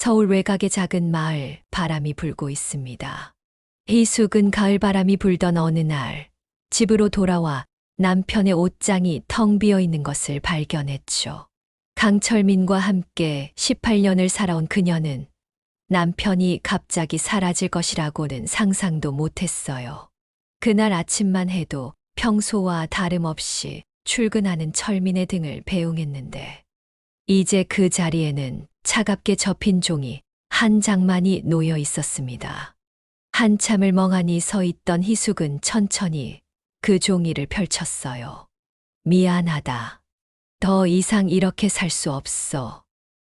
서울 외곽의 작은 마을, 바람이 불고 있습니다. 희숙은 가을 바람이 불던 어느 날 집으로 돌아와 남편의 옷장이 텅 비어 있는 것을 발견했죠. 강철민과 함께 18년을 살아온 그녀는 남편이 갑자기 사라질 것이라고는 상상도 못했어요. 그날 아침만 해도 평소와 다름없이 출근하는 철민의 등을 배웅했는데 이제 그 자리에는 차갑게 접힌 종이 한 장만이 놓여 있었습니다. 한참을 멍하니 서 있던 희숙은 천천히 그 종이를 펼쳤어요. 미안하다. 더 이상 이렇게 살 수 없어.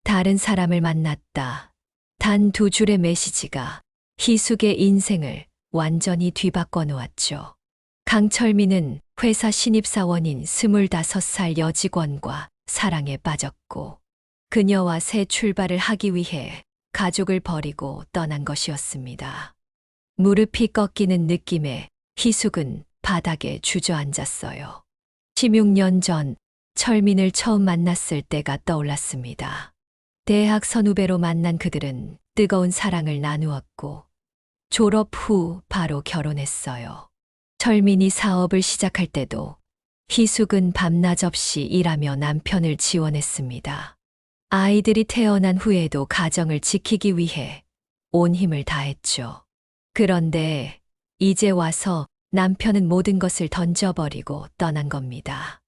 다른 사람을 만났다. 단 2줄의 메시지가 희숙의 인생을 완전히 뒤바꿔 놓았죠. 강철민은 회사 신입사원인 25살 여직원과 사랑에 빠졌고 그녀와 새 출발을 하기 위해 가족을 버리고 떠난 것이었습니다. 무릎이 꺾이는 느낌에 희숙은 바닥에 주저앉았어요. 16년 전 철민을 처음 만났을 때가 떠올랐습니다. 대학 선후배로 만난 그들은 뜨거운 사랑을 나누었고 졸업 후 바로 결혼했어요. 철민이 사업을 시작할 때도 희숙은 밤낮 없이 일하며 남편을 지원했습니다. 아이들이 태어난 후에도 가정을 지키기 위해 온 힘을 다했죠. 그런데 이제 와서 남편은 모든 것을 던져버리고 떠난 겁니다.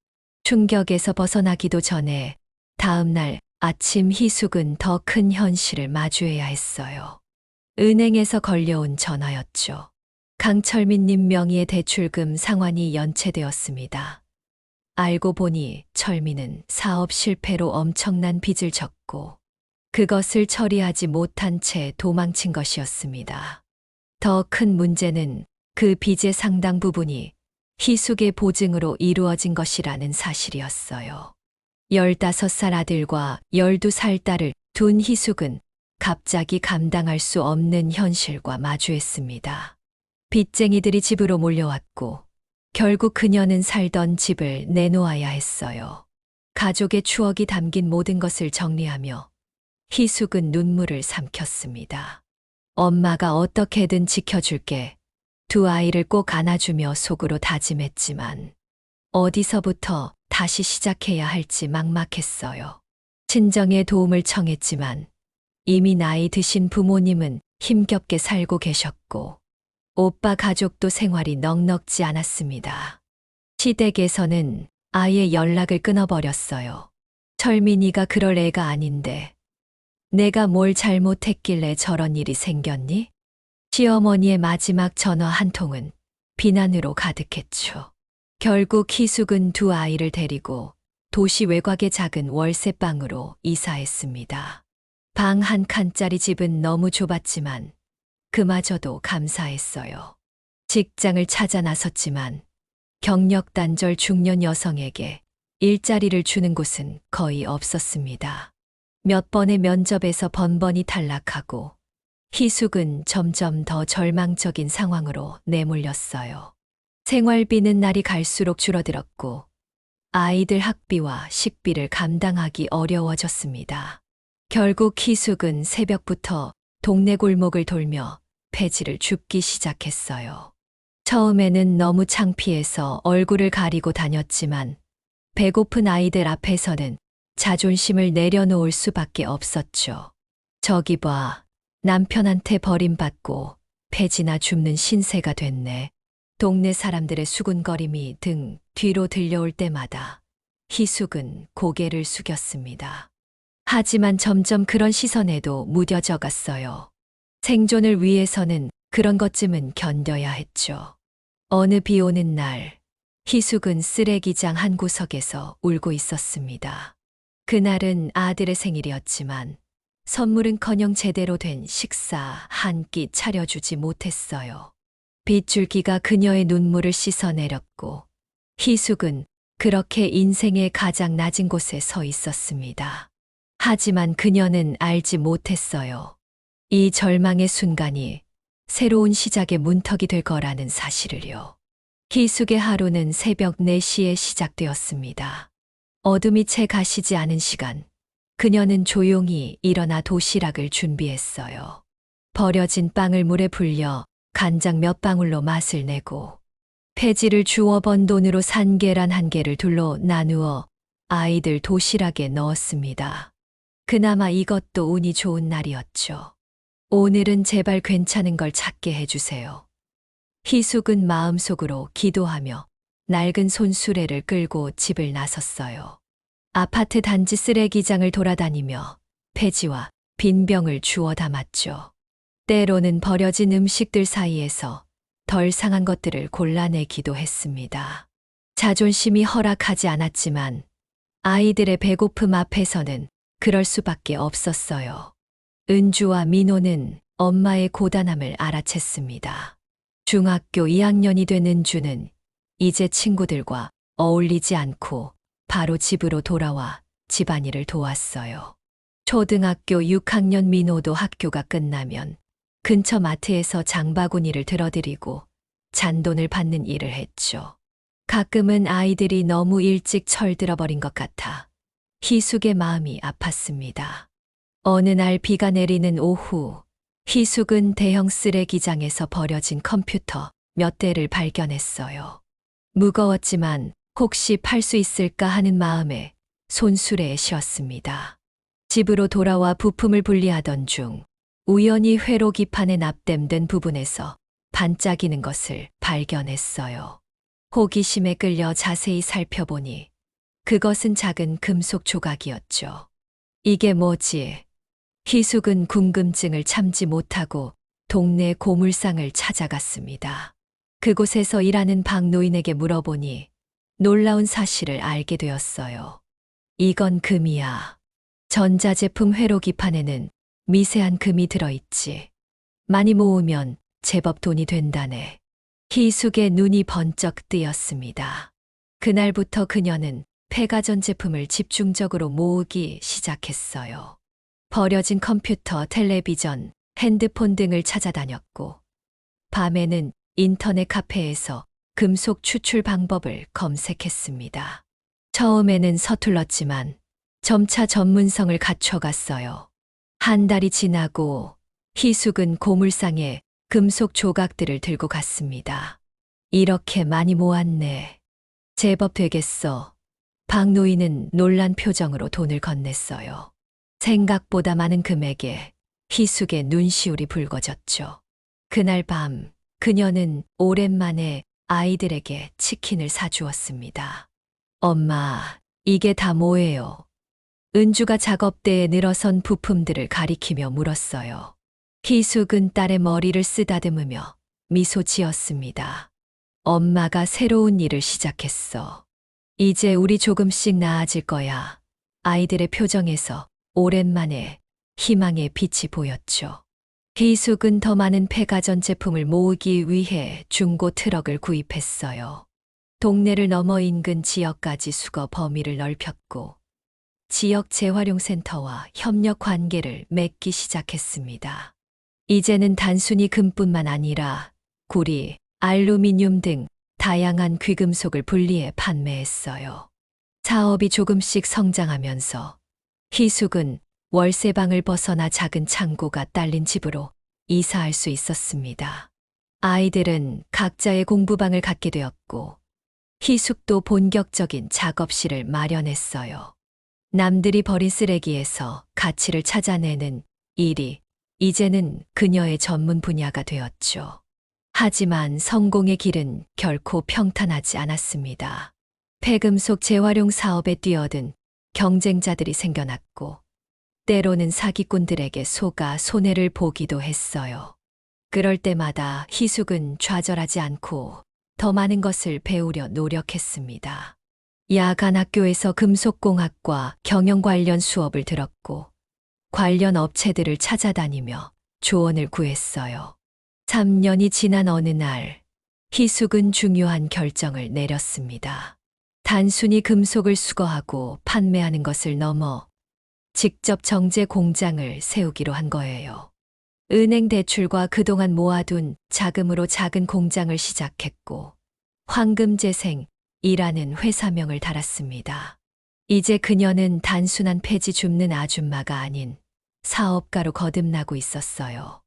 충격에서 벗어나기도 전에 다음 날 아침 희숙은 더 큰 현실을 마주해야 했어요. 은행에서 걸려온 전화였죠. 강철민님 명의의 대출금 상환이 연체되었습니다. 알고 보니 철민은 사업 실패로 엄청난 빚을 졌고 그것을 처리하지 못한 채 도망친 것이었습니다. 더 큰 문제는 그 빚의 상당 부분이 희숙의 보증으로 이루어진 것이라는 사실이었어요. 15살 아들과 12살 딸을 둔 희숙은 갑자기 감당할 수 없는 현실과 마주했습니다. 빚쟁이들이 집으로 몰려왔고 결국 그녀는 살던 집을 내놓아야 했어요. 가족의 추억이 담긴 모든 것을 정리하며 희숙은 눈물을 삼켰습니다. 엄마가 어떻게든 지켜줄게. 2 아이를 꼭 안아주며 속으로 다짐했지만 어디서부터 다시 시작해야 할지 막막했어요. 친정의 도움을 청했지만 이미 나이 드신 부모님은 힘겹게 살고 계셨고 오빠 가족도 생활이 넉넉지 않았습니다. 시댁에서는 아예 연락을 끊어버렸어요. 철민이가 그럴 애가 아닌데 내가 뭘 잘못했길래 저런 일이 생겼니? 시어머니의 마지막 전화 한 통은 비난으로 가득했죠. 결국 희숙은 2 아이를 데리고 도시 외곽의 작은 월세방으로 이사했습니다. 방 1칸짜리 집은 너무 좁았지만 그마저도 감사했어요. 직장을 찾아 나섰지만 경력 단절 중년 여성에게 일자리를 주는 곳은 거의 없었습니다. 몇 번의 면접에서 번번이 탈락하고 희숙은 점점 더 절망적인 상황으로 내몰렸어요. 생활비는 날이 갈수록 줄어들었고 아이들 학비와 식비를 감당하기 어려워졌습니다. 결국 희숙은 새벽부터 동네 골목을 돌며 폐지를 줍기 시작했어요. 처음에는 너무 창피해서 얼굴을 가리고 다녔지만 배고픈 아이들 앞에서는 자존심을 내려놓을 수밖에 없었죠. 저기 봐, 남편한테 버림받고 폐지나 줍는 신세가 됐네. 동네 사람들의 수군거림이 등 뒤로 들려올 때마다 희숙은 고개를 숙였습니다. 하지만 점점 그런 시선에도 무뎌져 갔어요. 생존을 위해서는 그런 것쯤은 견뎌야 했죠. 어느 비 오는 날, 희숙은 쓰레기장 한 구석에서 울고 있었습니다. 그날은 아들의 생일이었지만 선물은커녕 제대로 된 식사 한 끼 차려주지 못했어요. 빗줄기가 그녀의 눈물을 씻어내렸고 희숙은 그렇게 인생의 가장 낮은 곳에 서 있었습니다. 하지만 그녀는 알지 못했어요. 이 절망의 순간이 새로운 시작의 문턱이 될 거라는 사실을요. 희숙의 하루는 새벽 4시에 시작되었습니다. 어둠이 채 가시지 않은 시간, 그녀는 조용히 일어나 도시락을 준비했어요. 버려진 빵을 물에 불려 간장 몇 방울로 맛을 내고 폐지를 주워 번 돈으로 산 계란 한 개를 둘로 나누어 아이들 도시락에 넣었습니다. 그나마 이것도 운이 좋은 날이었죠. 오늘은 제발 괜찮은 걸 찾게 해주세요. 희숙은 마음속으로 기도하며 낡은 손수레를 끌고 집을 나섰어요. 아파트 단지 쓰레기장을 돌아다니며 폐지와 빈 병을 주워 담았죠. 때로는 버려진 음식들 사이에서 덜 상한 것들을 골라내기도 했습니다. 자존심이 허락하지 않았지만 아이들의 배고픔 앞에서는 그럴 수밖에 없었어요. 은주와 민호는 엄마의 고단함을 알아챘습니다. 중학교 2학년이 된 은주는 이제 친구들과 어울리지 않고 바로 집으로 돌아와 집안일을 도왔어요. 초등학교 6학년 민호도 학교가 끝나면 근처 마트에서 장바구니를 들어드리고 잔돈을 받는 일을 했죠. 가끔은 아이들이 너무 일찍 철들어버린 것 같아 희숙의 마음이 아팠습니다. 어느 날 비가 내리는 오후, 희숙은 대형 쓰레기장에서 버려진 컴퓨터 몇 대를 발견했어요. 무거웠지만 혹시 팔 수 있을까 하는 마음에 손수레에 씌웠습니다. 집으로 돌아와 부품을 분리하던 중 우연히 회로 기판에 납땜된 부분에서 반짝이는 것을 발견했어요. 호기심에 끌려 자세히 살펴보니 그것은 작은 금속 조각이었죠. 이게 뭐지? 희숙은 궁금증을 참지 못하고 동네 고물상을 찾아갔습니다. 그곳에서 일하는 박 노인에게 물어보니 놀라운 사실을 알게 되었어요. 이건 금이야. 전자제품 회로 기판에는 미세한 금이 들어있지. 많이 모으면 제법 돈이 된다네. 희숙의 눈이 번쩍 뜨였습니다. 그날부터 그녀는 폐가전 제품을 집중적으로 모으기 시작했어요. 버려진 컴퓨터, 텔레비전, 핸드폰 등을 찾아다녔고, 밤에는 인터넷 카페에서 금속 추출 방법을 검색했습니다. 처음에는 서툴렀지만 점차 전문성을 갖춰갔어요. 한 달이 지나고 희숙은 고물상에 금속 조각들을 들고 갔습니다. 이렇게 많이 모았네. 제법 되겠어. 박 노인은 놀란 표정으로 돈을 건넸어요. 생각보다 많은 금액에 희숙의 눈시울이 붉어졌죠. 그날 밤 그녀는 오랜만에 아이들에게 치킨을 사주었습니다. 엄마, 이게 다 뭐예요? 은주가 작업대에 늘어선 부품들을 가리키며 물었어요. 희숙은 딸의 머리를 쓰다듬으며 미소 지었습니다. 엄마가 새로운 일을 시작했어. 이제 우리 조금씩 나아질 거야. 아이들의 표정에서 오랜만에 희망의 빛이 보였죠. 희숙은 더 많은 폐가전 제품을 모으기 위해 중고 트럭을 구입했어요. 동네를 넘어 인근 지역까지 수거 범위를 넓혔고 지역 재활용센터와 협력 관계를 맺기 시작했습니다. 이제는 단순히 금뿐만 아니라 구리, 알루미늄 등 다양한 귀금속을 분리해 판매했어요. 사업이 조금씩 성장하면서 희숙은 월세방을 벗어나 작은 창고가 딸린 집으로 이사할 수 있었습니다. 아이들은 각자의 공부방을 갖게 되었고 희숙도 본격적인 작업실을 마련했어요. 남들이 버린 쓰레기에서 가치를 찾아내는 일이 이제는 그녀의 전문 분야가 되었죠. 하지만 성공의 길은 결코 평탄하지 않았습니다. 폐금속 재활용 사업에 뛰어든 경쟁자들이 생겨났고 때로는 사기꾼들에게 속아 손해를 보기도 했어요. 그럴 때마다 희숙은 좌절하지 않고 더 많은 것을 배우려 노력했습니다. 야간 학교에서 금속공학과 경영 관련 수업을 들었고 관련 업체들을 찾아다니며 조언을 구했어요. 3년이 지난 어느 날 희숙은 중요한 결정을 내렸습니다. 단순히 금속을 수거하고 판매하는 것을 넘어 직접 정제 공장을 세우기로 한 거예요. 은행 대출과 그동안 모아둔 자금으로 작은 공장을 시작했고 황금재생이라는 회사명을 달았습니다. 이제 그녀는 단순한 폐지 줍는 아줌마가 아닌 사업가로 거듭나고 있었어요.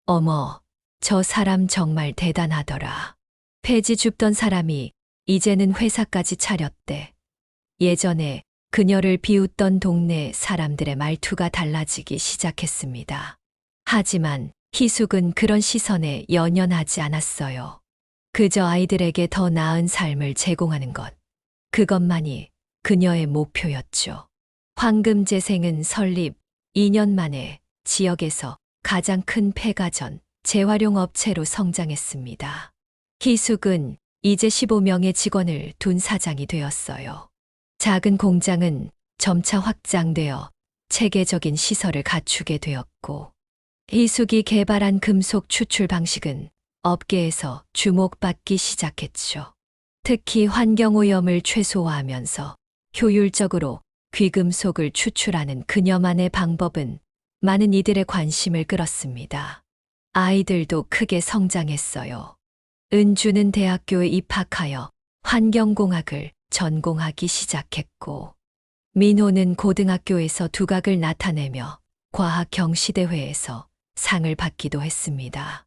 어머, 저 사람 정말 대단하더라. 폐지 줍던 사람이 이제는 회사까지 차렸대. 예전에 그녀를 비웃던 동네 사람들의 말투가 달라지기 시작했습니다. 하지만 희숙은 그런 시선에 연연하지 않았어요. 그저 아이들에게 더 나은 삶을 제공하는 것. 그것만이 그녀의 목표였죠. 황금재생은 설립 2년 만에 지역에서 가장 큰 폐가전, 재활용 업체로 성장했습니다. 희숙은 이제 15명의 직원을 둔 사장이 되었어요. 작은 공장은 점차 확장되어 체계적인 시설을 갖추게 되었고, 희숙이 개발한 금속 추출 방식은 업계에서 주목받기 시작했죠. 특히 환경오염을 최소화하면서 효율적으로 귀금속을 추출하는 그녀만의 방법은 많은 이들의 관심을 끌었습니다. 아이들도 크게 성장했어요. 은주는 대학교에 입학하여 환경공학을 전공하기 시작했고, 민호는 고등학교에서 두각을 나타내며 과학 경시대회에서 상을 받기도 했습니다.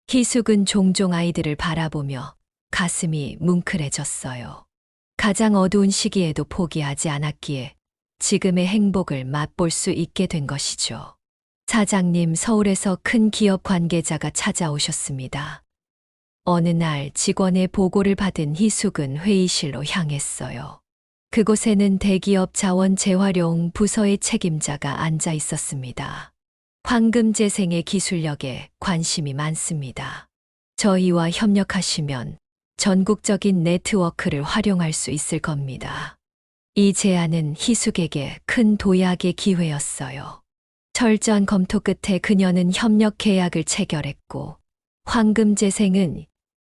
희숙은 종종 아이들을 바라보며 가슴이 뭉클해졌어요. 가장 어두운 시기에도 포기하지 않았기에 지금의 행복을 맛볼 수 있게 된 것이죠. 사장님, 서울에서 큰 기업 관계자가 찾아오셨습니다. 어느 날 직원의 보고를 받은 희숙은 회의실로 향했어요. 그곳에는 대기업 자원 재활용 부서의 책임자가 앉아 있었습니다. 황금재생의 기술력에 관심이 많습니다. 저희와 협력하시면 전국적인 네트워크를 활용할 수 있을 겁니다. 이 제안은 희숙에게 큰 도약의 기회였어요. 철저한 검토 끝에 그녀는 협력 계약을 체결했고, 황금재생은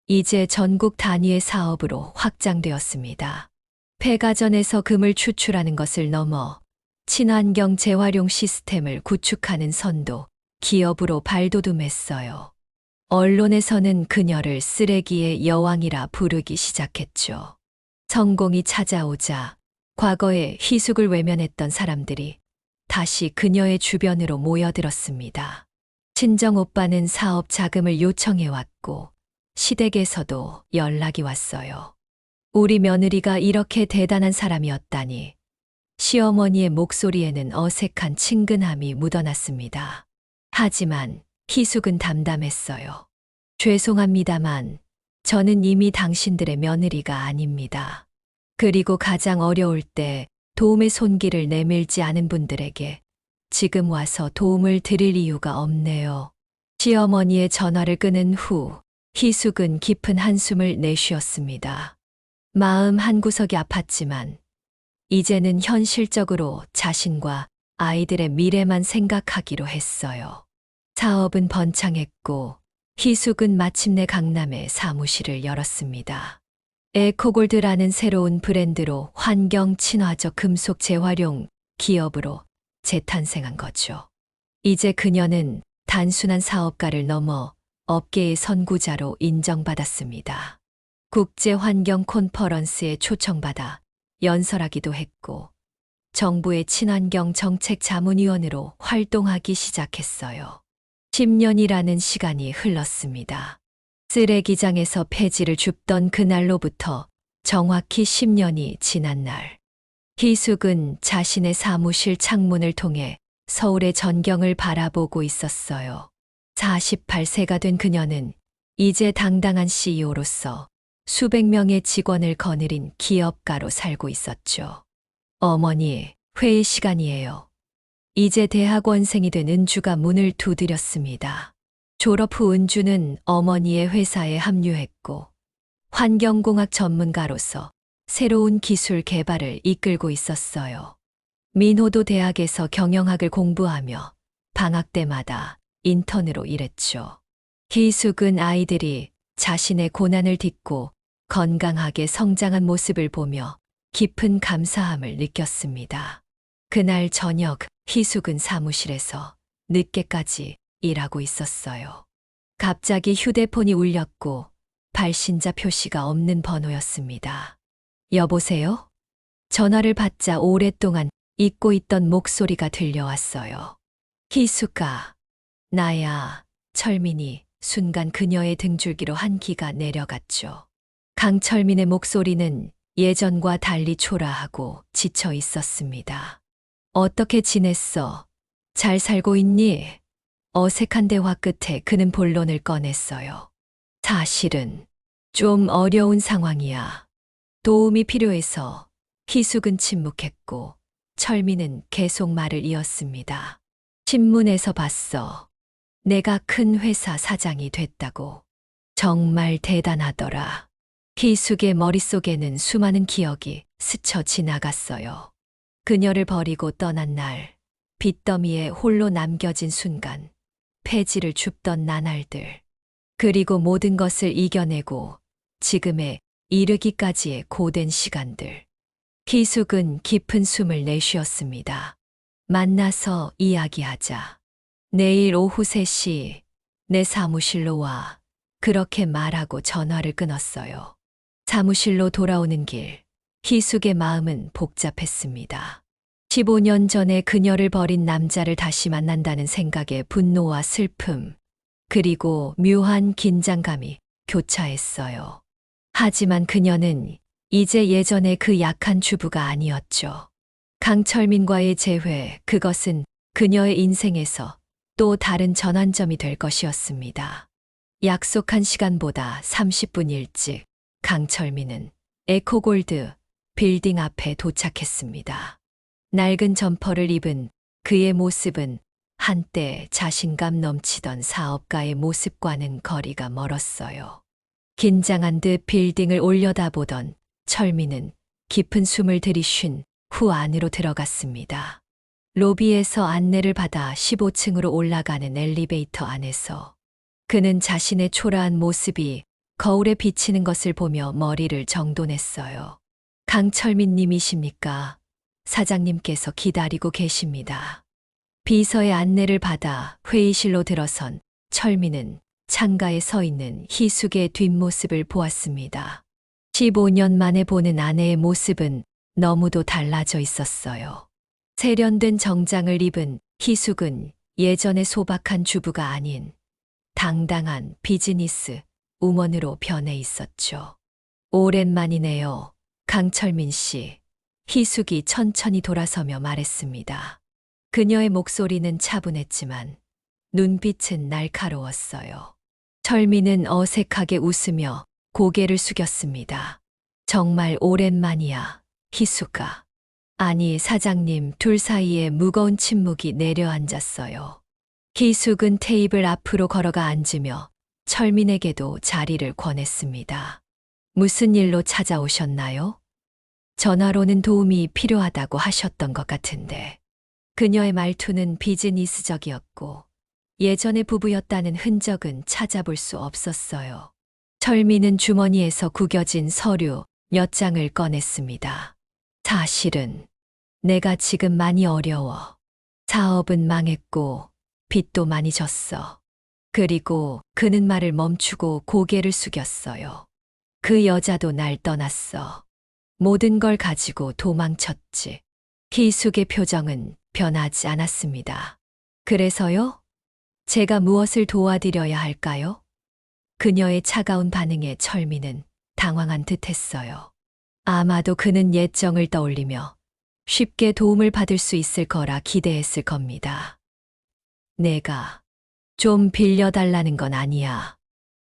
이제 전국 단위의 사업으로 확장되었습니다. 폐가전에서 금을 추출하는 것을 넘어 친환경 재활용 시스템을 구축하는 선도 기업으로 발돋움했어요. 언론에서는 그녀를 쓰레기의 여왕이라 부르기 시작했죠. 성공이 찾아오자 과거에 희숙을 외면했던 사람들이 다시 그녀의 주변으로 모여들었습니다. 친정오빠는 사업 자금을 요청해왔고, 시댁에서도 연락이 왔어요. 우리 며느리가 이렇게 대단한 사람이었다니. 시어머니의 목소리에는 어색한 친근함이 묻어났습니다. 하지만 희숙은 담담했어요. 죄송합니다만 저는 이미 당신들의 며느리가 아닙니다. 그리고 가장 어려울 때 도움의 손길을 내밀지 않은 분들에게 지금 와서 도움을 드릴 이유가 없네요. 시어머니의 전화를 끊은 후 희숙은 깊은 한숨을 내쉬었습니다. 마음 한구석이 아팠지만 이제는 현실적으로 자신과 아이들의 미래만 생각하기로 했어요. 사업은 번창했고 희숙은 마침내 강남에 사무실을 열었습니다. 에코골드라는 새로운 브랜드로 환경 친화적 금속 재활용 기업으로 재탄생한 거죠. 이제 그녀는 단순한 사업가를 넘어 업계의 선구자로 인정받았습니다. 국제환경 콘퍼런스에 초청받아 연설하기도 했고, 정부의 친환경 정책 자문위원으로 활동하기 시작했어요. 10년이라는 시간이 흘렀습니다. 쓰레기장에서 폐지를 줍던 그날로부터 정확히 10년이 지난 날, 희숙은 자신의 사무실 창문을 통해 서울의 전경을 바라보고 있었어요. 48세가 된 그녀는 이제 당당한 CEO로서 수백 명의 직원을 거느린 기업가로 살고 있었죠. 어머니, 회의 시간이에요. 이제 대학원생이 된 은주가 문을 두드렸습니다. 졸업 후 은주는 어머니의 회사에 합류했고, 환경공학 전문가로서 새로운 기술 개발을 이끌고 있었어요. 민호도 대학에서 경영학을 공부하며 방학 때마다 인턴으로 일했죠. 희숙은 아이들이 자신의 고난을 딛고 건강하게 성장한 모습을 보며 깊은 감사함을 느꼈습니다. 그날 저녁 희숙은 사무실에서 늦게까지 일하고 있었어요. 갑자기 휴대폰이 울렸고 발신자 표시가 없는 번호였습니다. 여보세요? 전화를 받자 오랫동안 잊고 있던 목소리가 들려왔어요. 희수가, 나야. 철민이 순간 그녀의 등줄기로 한 기가 내려갔죠. 강철민의 목소리는 예전과 달리 초라하고 지쳐 있었습니다. 어떻게 지냈어? 잘 살고 있니? 어색한 대화 끝에 그는 본론을 꺼냈어요. 사실은 좀 어려운 상황이야. 도움이 필요해서. 희숙은 침묵했고 철민은 계속 말을 이었습니다. 신문에서 봤어. 내가 큰 회사 사장이 됐다고. 정말 대단하더라. 희숙의 머릿속에는 수많은 기억이 스쳐 지나갔어요. 그녀를 버리고 떠난 날, 빚더미에 홀로 남겨진 순간, 폐지를 줍던 나날들, 그리고 모든 것을 이겨내고 지금에 이르기까지의 고된 시간들. 희숙은 깊은 숨을 내쉬었습니다. 만나서 이야기하자. 내일 오후 3시 내 사무실로 와. 그렇게 말하고 전화를 끊었어요. 사무실로 돌아오는 길, 희숙의 마음은 복잡했습니다. 15년 전에 그녀를 버린 남자를 다시 만난다는 생각에 분노와 슬픔, 그리고 묘한 긴장감이 교차했어요. 하지만 그녀는 이제 예전의 그 약한 주부가 아니었죠. 강철민과의 재회, 그것은 그녀의 인생에서 또 다른 전환점이 될 것이었습니다. 약속한 시간보다 30분 일찍 강철민은 에코골드 빌딩 앞에 도착했습니다. 낡은 점퍼를 입은 그의 모습은 한때 자신감 넘치던 사업가의 모습과는 거리가 멀었어요. 긴장한 듯 빌딩을 올려다보던 철민은 깊은 숨을 들이쉰 후 안으로 들어갔습니다. 로비에서 안내를 받아 15층으로 올라가는 엘리베이터 안에서 그는 자신의 초라한 모습이 거울에 비치는 것을 보며 머리를 정돈했어요. 강철민 님이십니까? 사장님께서 기다리고 계십니다. 비서의 안내를 받아 회의실로 들어선 철민은 창가에 서 있는 희숙의 뒷모습을 보았습니다. 15년 만에 보는 아내의 모습은 너무도 달라져 있었어요. 세련된 정장을 입은 희숙은 예전의 소박한 주부가 아닌 당당한 비즈니스 우먼으로 변해 있었죠. 오랜만이네요. 강철민 씨. 희숙이 천천히 돌아서며 말했습니다. 그녀의 목소리는 차분했지만 눈빛은 날카로웠어요. 철민은 어색하게 웃으며 고개를 숙였습니다. 정말 오랜만이야, 희숙아. 아니, 사장님. 둘 사이에 무거운 침묵이 내려앉았어요. 희숙은 테이블 앞으로 걸어가 앉으며 철민에게도 자리를 권했습니다. 무슨 일로 찾아오셨나요? 전화로는 도움이 필요하다고 하셨던 것 같은데. 그녀의 말투는 비즈니스적이었고 예전의 부부였다는 흔적은 찾아볼 수 없었어요. 철민은 주머니에서 구겨진 서류 몇 장을 꺼냈습니다. 사실은 내가 지금 많이 어려워. 사업은 망했고 빚도 많이 졌어. 그리고 그는 말을 멈추고 고개를 숙였어요. 그 여자도 날 떠났어. 모든 걸 가지고 도망쳤지. 희숙의 표정은 변하지 않았습니다. 그래서요? 제가 무엇을 도와드려야 할까요? 그녀의 차가운 반응에 철민은 당황한 듯 했어요. 아마도 그는 옛 정을 떠올리며 쉽게 도움을 받을 수 있을 거라 기대했을 겁니다. 내가 좀 빌려달라는 건 아니야.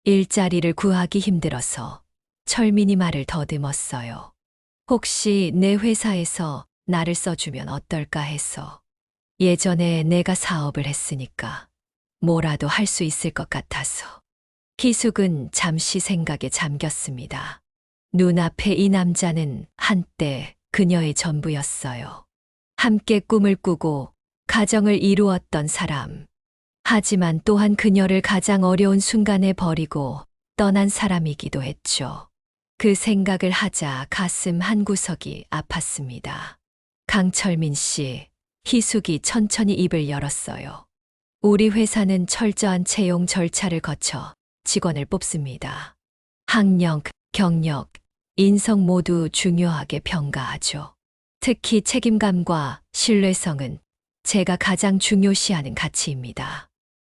일자리를 구하기 힘들어서 철민이 말을 더듬었어요. 혹시 내 회사에서 나를 써주면 어떨까 해서. 예전에 내가 사업을 했으니까 뭐라도 할 수 있을 것 같아서. 희숙은 잠시 생각에 잠겼습니다. 눈앞에 이 남자는 한때 그녀의 전부였어요. 함께 꿈을 꾸고 가정을 이루었던 사람. 하지만 또한 그녀를 가장 어려운 순간에 버리고 떠난 사람이기도 했죠. 그 생각을 하자 가슴 한구석이 아팠습니다. 강철민 씨, 희숙이 천천히 입을 열었어요. 우리 회사는 철저한 채용 절차를 거쳐 직원을 뽑습니다. 학력, 경력, 인성 모두 중요하게 평가하죠. 특히 책임감과 신뢰성은 제가 가장 중요시하는 가치입니다.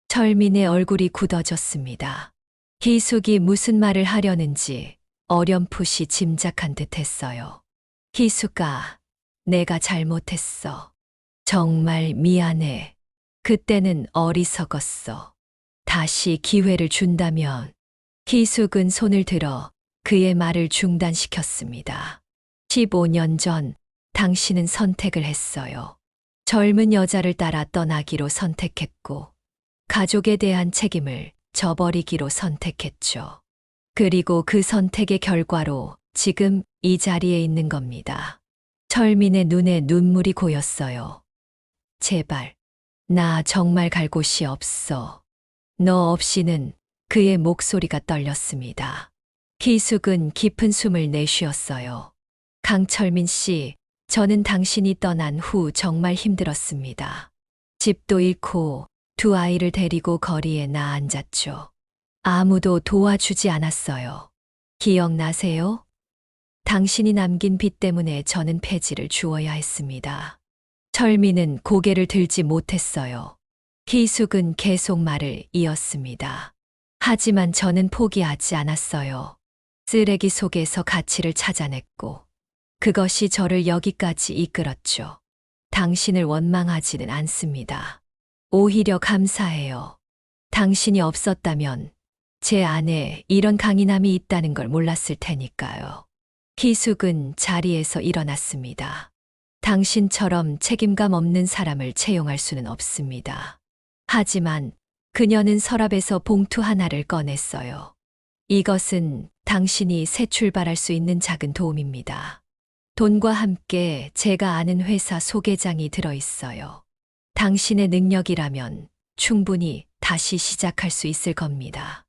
철민의 얼굴이 굳어졌습니다. 희숙이 무슨 말을 하려는지 어렴풋이 짐작한 듯 했어요. 희숙아, 내가 잘못했어. 정말 미안해. 그때는 어리석었어. 다시 기회를 준다면. 희숙은 손을 들어 그의 말을 중단시켰습니다. 15년 전 당신은 선택을 했어요. 젊은 여자를 따라 떠나기로 선택했고, 가족에 대한 책임을 저버리기로 선택했죠. 그리고 그 선택의 결과로 지금 이 자리에 있는 겁니다. 철민의 눈에 눈물이 고였어요. 제발, 나 정말 갈 곳이 없어. 너 없이는. 그의 목소리가 떨렸습니다. 희숙은 깊은 숨을 내쉬었어요. 강철민 씨, 저는 당신이 떠난 후 정말 힘들었습니다. 집도 잃고 두 아이를 데리고 거리에 나앉았죠. 아무도 도와주지 않았어요. 기억나세요? 당신이 남긴 빚 때문에 저는 폐지를 주어야 했습니다. 철민은 고개를 들지 못했어요. 희숙은 계속 말을 이었습니다. 하지만 저는 포기하지 않았어요. 쓰레기 속에서 가치를 찾아냈고, 그것이 저를 여기까지 이끌었죠. 당신을 원망하지는 않습니다. 오히려 감사해요. 당신이 없었다면 제 안에 이런 강인함이 있다는 걸 몰랐을 테니까요. 희숙은 자리에서 일어났습니다. 당신처럼 책임감 없는 사람을 채용할 수는 없습니다. 하지만 그녀는 서랍에서 봉투 하나를 꺼냈어요. 이것은 당신이 새 출발할 수 있는 작은 도움입니다. 돈과 함께 제가 아는 회사 소개장이 들어있어요. 당신의 능력이라면 충분히 다시 시작할 수 있을 겁니다.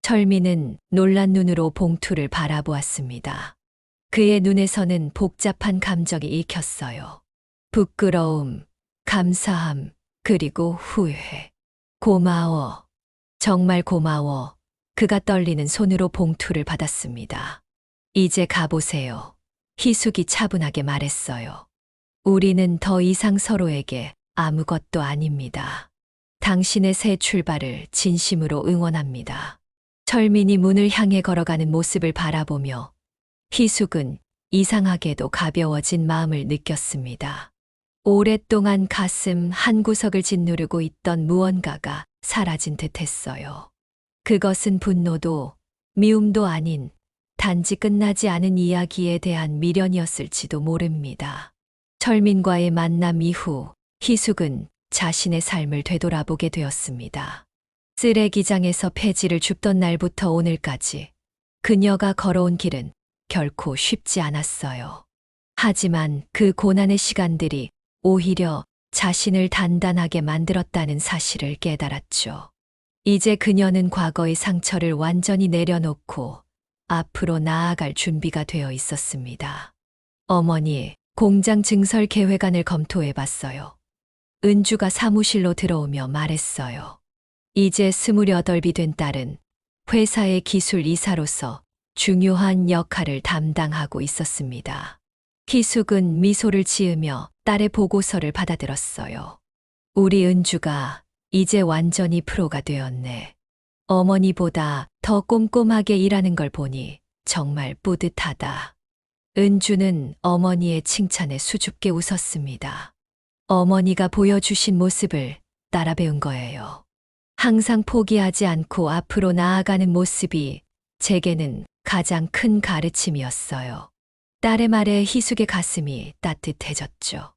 철민은 놀란 눈으로 봉투를 바라보았습니다. 그의 눈에서는 복잡한 감정이 읽혔어요. 부끄러움, 감사함, 그리고 후회. 고마워. 정말 고마워. 그가 떨리는 손으로 봉투를 받았습니다. 이제 가보세요. 희숙이 차분하게 말했어요. 우리는 더 이상 서로에게 아무것도 아닙니다. 당신의 새 출발을 진심으로 응원합니다. 철민이 문을 향해 걸어가는 모습을 바라보며 희숙은 이상하게도 가벼워진 마음을 느꼈습니다. 오랫동안 가슴 한구석을 짓누르고 있던 무언가가 사라진 듯 했어요. 그것은 분노도 미움도 아닌 단지 끝나지 않은 이야기에 대한 미련이었을지도 모릅니다. 철민과의 만남 이후 희숙은 자신의 삶을 되돌아보게 되었습니다. 쓰레기장에서 폐지를 줍던 날부터 오늘까지 그녀가 걸어온 길은 결코 쉽지 않았어요. 하지만 그 고난의 시간들이 오히려 자신을 단단하게 만들었다는 사실을 깨달았죠. 이제 그녀는 과거의 상처를 완전히 내려놓고 앞으로 나아갈 준비가 되어 있었습니다. 어머니, 공장 증설 계획안을 검토해 봤어요. 은주가 사무실로 들어오며 말했어요. 이제 28이 된 딸은 회사의 기술 이사로서 중요한 역할을 담당하고 있었습니다. 희숙은 미소를 지으며 딸의 보고서를 받아들었어요. 우리 은주가 이제 완전히 프로가 되었네. 어머니보다 더 꼼꼼하게 일하는 걸 보니 정말 뿌듯하다. 은주는 어머니의 칭찬에 수줍게 웃었습니다. 어머니가 보여주신 모습을 따라 배운 거예요. 항상 포기하지 않고 앞으로 나아가는 모습이 제게는 가장 큰 가르침이었어요. 딸의 말에 희숙의 가슴이 따뜻해졌죠.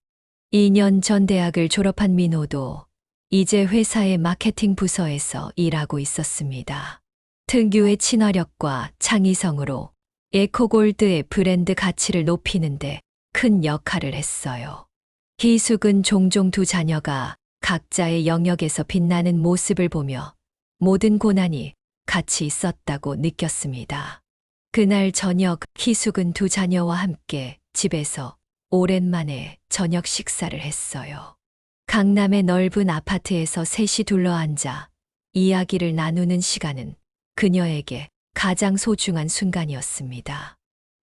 2년 전 대학을 졸업한 민호도 이제 회사의 마케팅 부서에서 일하고 있었습니다. 특유의 친화력과 창의성으로 에코골드의 브랜드 가치를 높이는데 큰 역할을 했어요. 희숙은 종종 두 자녀가 각자의 영역에서 빛나는 모습을 보며 모든 고난이 같이 있었다고 느꼈습니다. 그날 저녁 희숙은 두 자녀와 함께 집에서 오랜만에 저녁 식사를 했어요. 강남의 넓은 아파트에서 셋이 둘러앉아 이야기를 나누는 시간은 그녀에게 가장 소중한 순간이었습니다.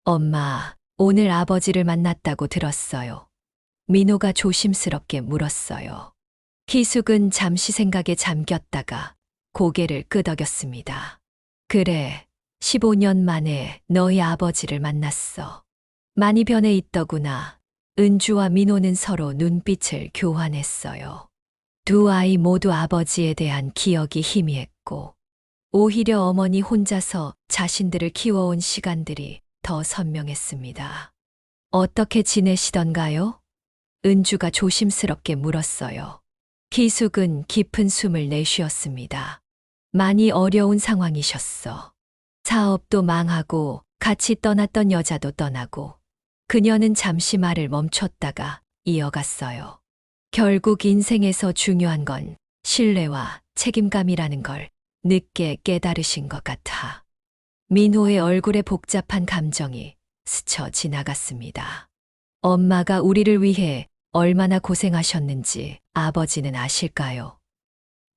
엄마, 오늘 아버지를 만났다고 들었어요. 민호가 조심스럽게 물었어요. 희숙은 잠시 생각에 잠겼다가 고개를 끄덕였습니다. 그래, 15년 만에 너희 아버지를 만났어. 많이 변해 있더구나. 은주와 민호는 서로 눈빛을 교환했어요. 두 아이 모두 아버지에 대한 기억이 희미했고, 오히려 어머니 혼자서 자신들을 키워온 시간들이 더 선명했습니다. 어떻게 지내시던가요? 은주가 조심스럽게 물었어요. 희숙은 깊은 숨을 내쉬었습니다. 많이 어려운 상황이셨어. 사업도 망하고 같이 떠났던 여자도 떠나고 그녀는 잠시 말을 멈췄다가 이어갔어요. 결국 인생에서 중요한 건 신뢰와 책임감이라는 걸 늦게 깨달으신 것 같아. 민호의 얼굴에 복잡한 감정이 스쳐 지나갔습니다. 엄마가 우리를 위해 얼마나 고생하셨는지 아버지는 아실까요?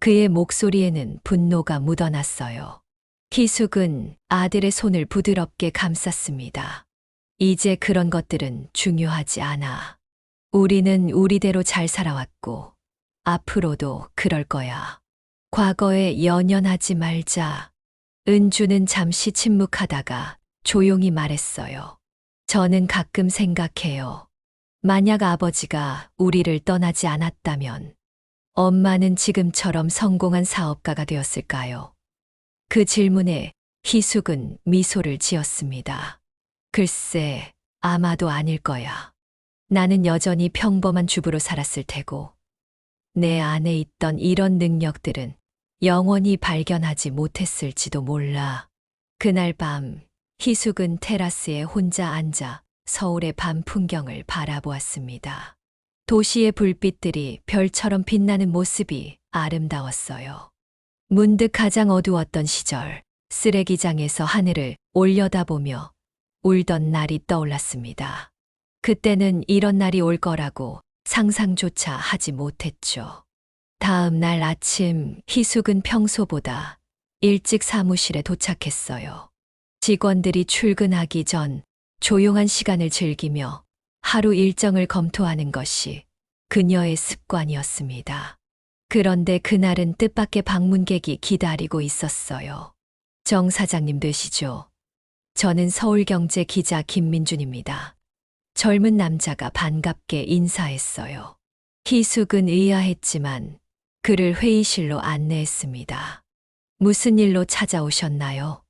그의 목소리에는 분노가 묻어났어요. 희숙은 아들의 손을 부드럽게 감쌌습니다. 이제 그런 것들은 중요하지 않아. 우리는 우리대로 잘 살아왔고, 앞으로도 그럴 거야. 과거에 연연하지 말자. 은주는 잠시 침묵하다가 조용히 말했어요. 저는 가끔 생각해요. 만약 아버지가 우리를 떠나지 않았다면 엄마는 지금처럼 성공한 사업가가 되었을까요? 그 질문에 희숙은 미소를 지었습니다. 글쎄, 아마도 아닐 거야. 나는 여전히 평범한 주부로 살았을 테고, 내 안에 있던 이런 능력들은 영원히 발견하지 못했을지도 몰라. 그날 밤, 희숙은 테라스에 혼자 앉아 서울의 밤 풍경을 바라보았습니다. 도시의 불빛들이 별처럼 빛나는 모습이 아름다웠어요. 문득 가장 어두웠던 시절, 쓰레기장에서 하늘을 올려다보며 울던 날이 떠올랐습니다. 그때는 이런 날이 올 거라고 상상조차 하지 못했죠. 다음 날 아침, 희숙은 평소보다 일찍 사무실에 도착했어요. 직원들이 출근하기 전 조용한 시간을 즐기며 하루 일정을 검토하는 것이 그녀의 습관이었습니다. 그런데 그날은 뜻밖의 방문객이 기다리고 있었어요. 정 사장님 되시죠? 저는 서울경제 기자 김민준입니다. 젊은 남자가 반갑게 인사했어요. 희숙은 의아했지만 그를 회의실로 안내했습니다. 무슨 일로 찾아오셨나요?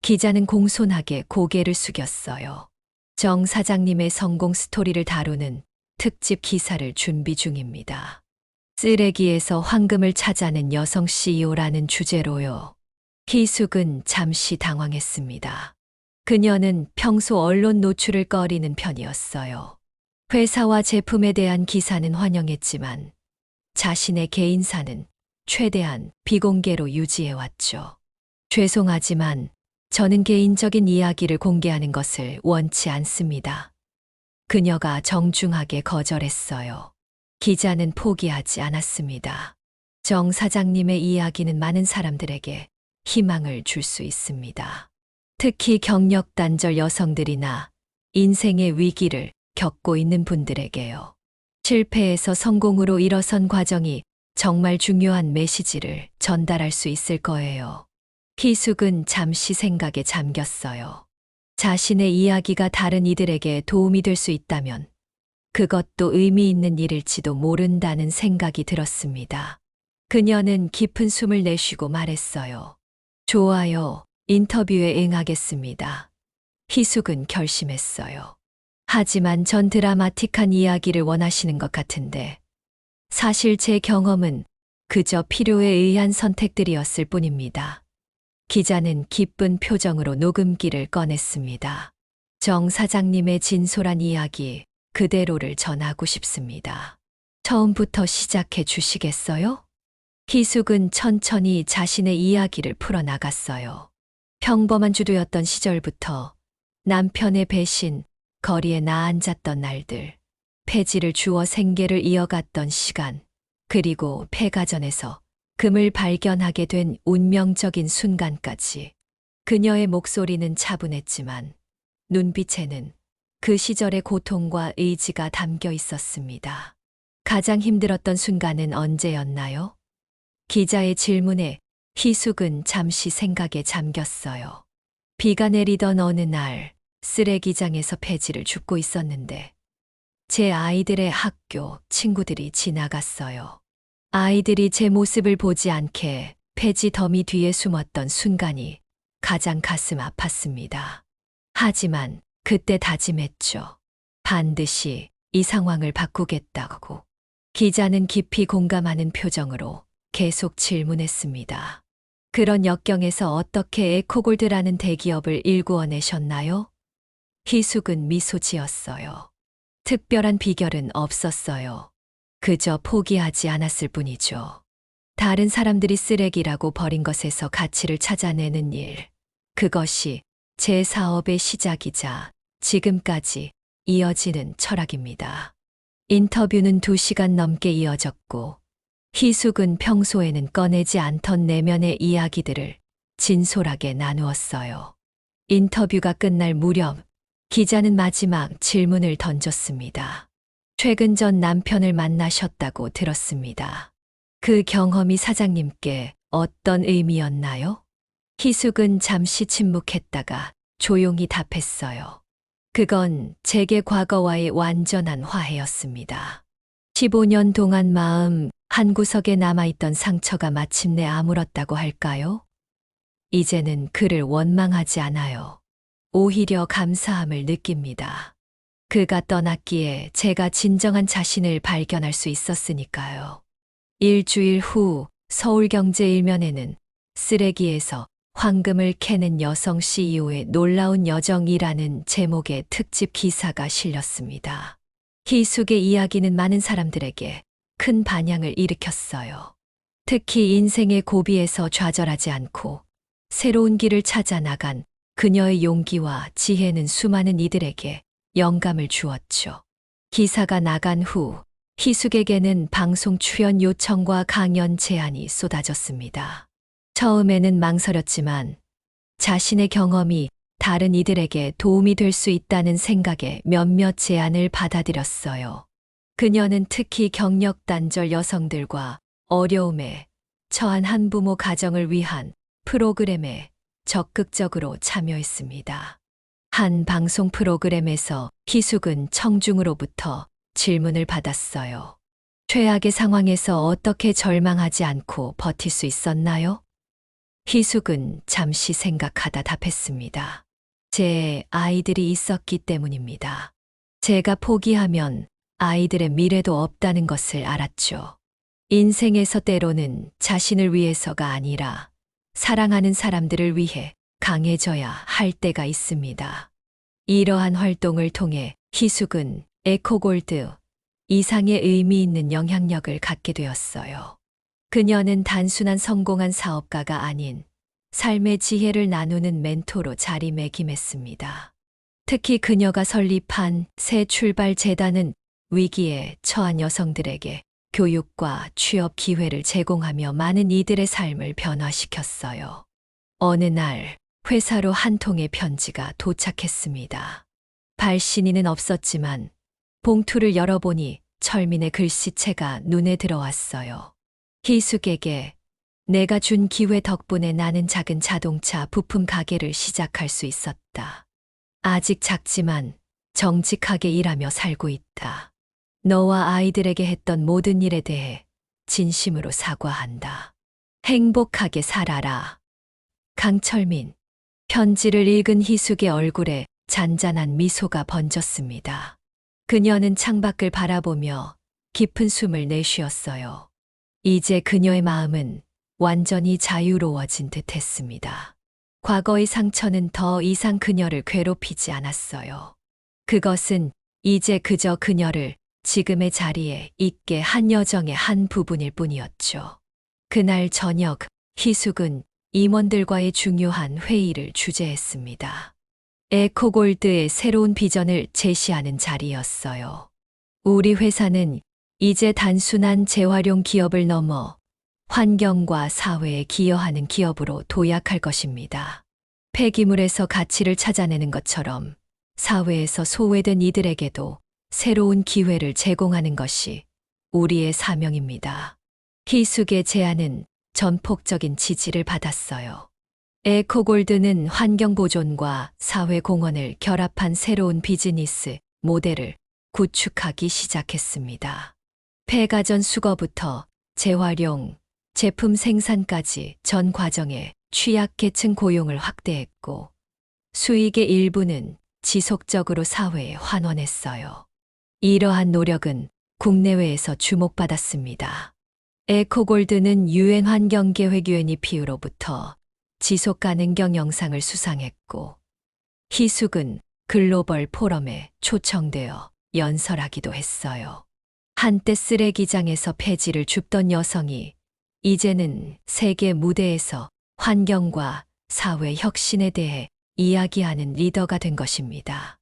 기자는 공손하게 고개를 숙였어요. 정 사장님의 성공 스토리를 다루는 특집 기사를 준비 중입니다. 쓰레기에서 황금을 찾아낸 여성 CEO라는 주제로요. 희숙은 잠시 당황했습니다. 그녀는 평소 언론 노출을 꺼리는 편이었어요. 회사와 제품에 대한 기사는 환영했지만 자신의 개인사는 최대한 비공개로 유지해왔죠. 죄송하지만 저는 개인적인 이야기를 공개하는 것을 원치 않습니다. 그녀가 정중하게 거절했어요. 기자는 포기하지 않았습니다. 정 사장님의 이야기는 많은 사람들에게 희망을 줄 수 있습니다. 특히 경력 단절 여성들이나 인생의 위기를 겪고 있는 분들에게요. 실패에서 성공으로 일어선 과정이 정말 중요한 메시지를 전달할 수 있을 거예요. 희숙은 잠시 생각에 잠겼어요. 자신의 이야기가 다른 이들에게 도움이 될 수 있다면 그것도 의미 있는 일일지도 모른다는 생각이 들었습니다. 그녀는 깊은 숨을 내쉬고 말했어요. 좋아요. 인터뷰에 응하겠습니다. 희숙은 결심했어요. 하지만 전 드라마틱한 이야기를 원하시는 것 같은데 사실 제 경험은 그저 필요에 의한 선택들이었을 뿐입니다. 기자는 기쁜 표정으로 녹음기를 꺼냈습니다. 정 사장님의 진솔한 이야기 그대로를 전하고 싶습니다. 처음부터 시작해 주시겠어요? 희숙은 천천히 자신의 이야기를 풀어나갔어요. 평범한 주도였던 시절부터 남편의 배신, 거리에 나앉았던 날들, 폐지를 주워 생계를 이어갔던 시간, 그리고 폐가전에서 금을 발견하게 된 운명적인 순간까지. 그녀의 목소리는 차분했지만 눈빛에는 그 시절의 고통과 의지가 담겨 있었습니다. 가장 힘들었던 순간은 언제였나요? 기자의 질문에 희숙은 잠시 생각에 잠겼어요. 비가 내리던 어느 날 쓰레기장에서 폐지를 줍고 있었는데 제 아이들의 학교 친구들이 지나갔어요. 아이들이 제 모습을 보지 않게 폐지 더미 뒤에 숨었던 순간이 가장 가슴 아팠습니다. 하지만 그때 다짐했죠. 반드시 이 상황을 바꾸겠다고. 기자는 깊이 공감하는 표정으로 계속 질문했습니다. 그런 역경에서 어떻게 에코골드라는 대기업을 일구어내셨나요? 희숙은 미소 지었어요. 특별한 비결은 없었어요. 그저 포기하지 않았을 뿐이죠. 다른 사람들이 쓰레기라고 버린 것에서 가치를 찾아내는 일. 그것이 제 사업의 시작이자 지금까지 이어지는 철학입니다. 인터뷰는 2시간 넘게 이어졌고 희숙은 평소에는 꺼내지 않던 내면의 이야기들을 진솔하게 나누었어요. 인터뷰가 끝날 무렵 기자는 마지막 질문을 던졌습니다. 최근 전 남편을 만나셨다고 들었습니다. 그 경험이 사장님께 어떤 의미였나요? 희숙은 잠시 침묵했다가 조용히 답했어요. 그건 제게 과거와의 완전한 화해였습니다. 15년 동안 마음 한구석에 남아있던 상처가 마침내 아물었다고 할까요? 이제는 그를 원망하지 않아요. 오히려 감사함을 느낍니다. 그가 떠났기에 제가 진정한 자신을 발견할 수 있었으니까요. 일주일 후 서울경제 일면에는 쓰레기에서 황금을 캐는 여성 CEO의 놀라운 여정이라는 제목의 특집 기사가 실렸습니다. 희숙의 이야기는 많은 사람들에게 큰 반향을 일으켰어요. 특히 인생의 고비에서 좌절하지 않고 새로운 길을 찾아 나간 그녀의 용기와 지혜는 수많은 이들에게 영감을 주었죠. 기사가 나간 후 희숙에게는 방송 출연 요청과 강연 제안이 쏟아졌습니다. 처음에는 망설였지만 자신의 경험이 다른 이들에게 도움이 될 수 있다는 생각에 몇몇 제안을 받아들였어요. 그녀는 특히 경력 단절 여성들과 어려움에 처한 한부모 가정을 위한 프로그램에 적극적으로 참여했습니다. 한 방송 프로그램에서 희숙은 청중으로부터 질문을 받았어요. 최악의 상황에서 어떻게 절망하지 않고 버틸 수 있었나요? 희숙은 잠시 생각하다 답했습니다. 제 아이들이 있었기 때문입니다. 제가 포기하면 아이들의 미래도 없다는 것을 알았죠. 인생에서 때로는 자신을 위해서가 아니라 사랑하는 사람들을 위해 강해져야 할 때가 있습니다. 이러한 활동을 통해 희숙은 에코골드 이상의 의미 있는 영향력을 갖게 되었어요. 그녀는 단순한 성공한 사업가가 아닌 삶의 지혜를 나누는 멘토로 자리매김했습니다. 특히 그녀가 설립한 새 출발 재단은 위기에 처한 여성들에게 교육과 취업 기회를 제공하며 많은 이들의 삶을 변화시켰어요. 어느 날 회사로 한 통의 편지가 도착했습니다. 발신인은 없었지만 봉투를 열어보니 철민의 글씨체가 눈에 들어왔어요. 희숙에게 내가 준 기회 덕분에 나는 작은 자동차 부품 가게를 시작할 수 있었다. 아직 작지만 정직하게 일하며 살고 있다. 너와 아이들에게 했던 모든 일에 대해 진심으로 사과한다. 행복하게 살아라. 강철민. 편지를 읽은 희숙의 얼굴에 잔잔한 미소가 번졌습니다. 그녀는 창밖을 바라보며 깊은 숨을 내쉬었어요. 이제 그녀의 마음은 완전히 자유로워진 듯 했습니다. 과거의 상처는 더 이상 그녀를 괴롭히지 않았어요. 그것은 이제 그저 그녀를 지금의 자리에 있게 한 여정의 한 부분일 뿐이었죠. 그날 저녁 희숙은 임원들과의 중요한 회의를 주재했습니다. 에코골드의 새로운 비전을 제시하는 자리였어요. 우리 회사는 이제 단순한 재활용 기업을 넘어 환경과 사회에 기여하는 기업으로 도약할 것입니다. 폐기물에서 가치를 찾아내는 것처럼 사회에서 소외된 이들에게도 새로운 기회를 제공하는 것이 우리의 사명입니다. 희숙의 제안은 전폭적인 지지를 받았어요. 에코골드는 환경보존과 사회공헌을 결합한 새로운 비즈니스 모델을 구축하기 시작했습니다. 폐가전 수거부터 재활용, 제품 생산까지 전 과정에 취약계층 고용을 확대했고 수익의 일부는 지속적으로 사회에 환원했어요. 이러한 노력은 국내외에서 주목받았습니다. 에코골드는 유엔 환경계획 UNEP로부터 지속가능 경영상을 수상했고 희숙은 글로벌 포럼에 초청되어 연설하기도 했어요. 한때 쓰레기장에서 폐지를 줍던 여성이 이제는 세계 무대에서 환경과 사회 혁신에 대해 이야기하는 리더가 된 것입니다.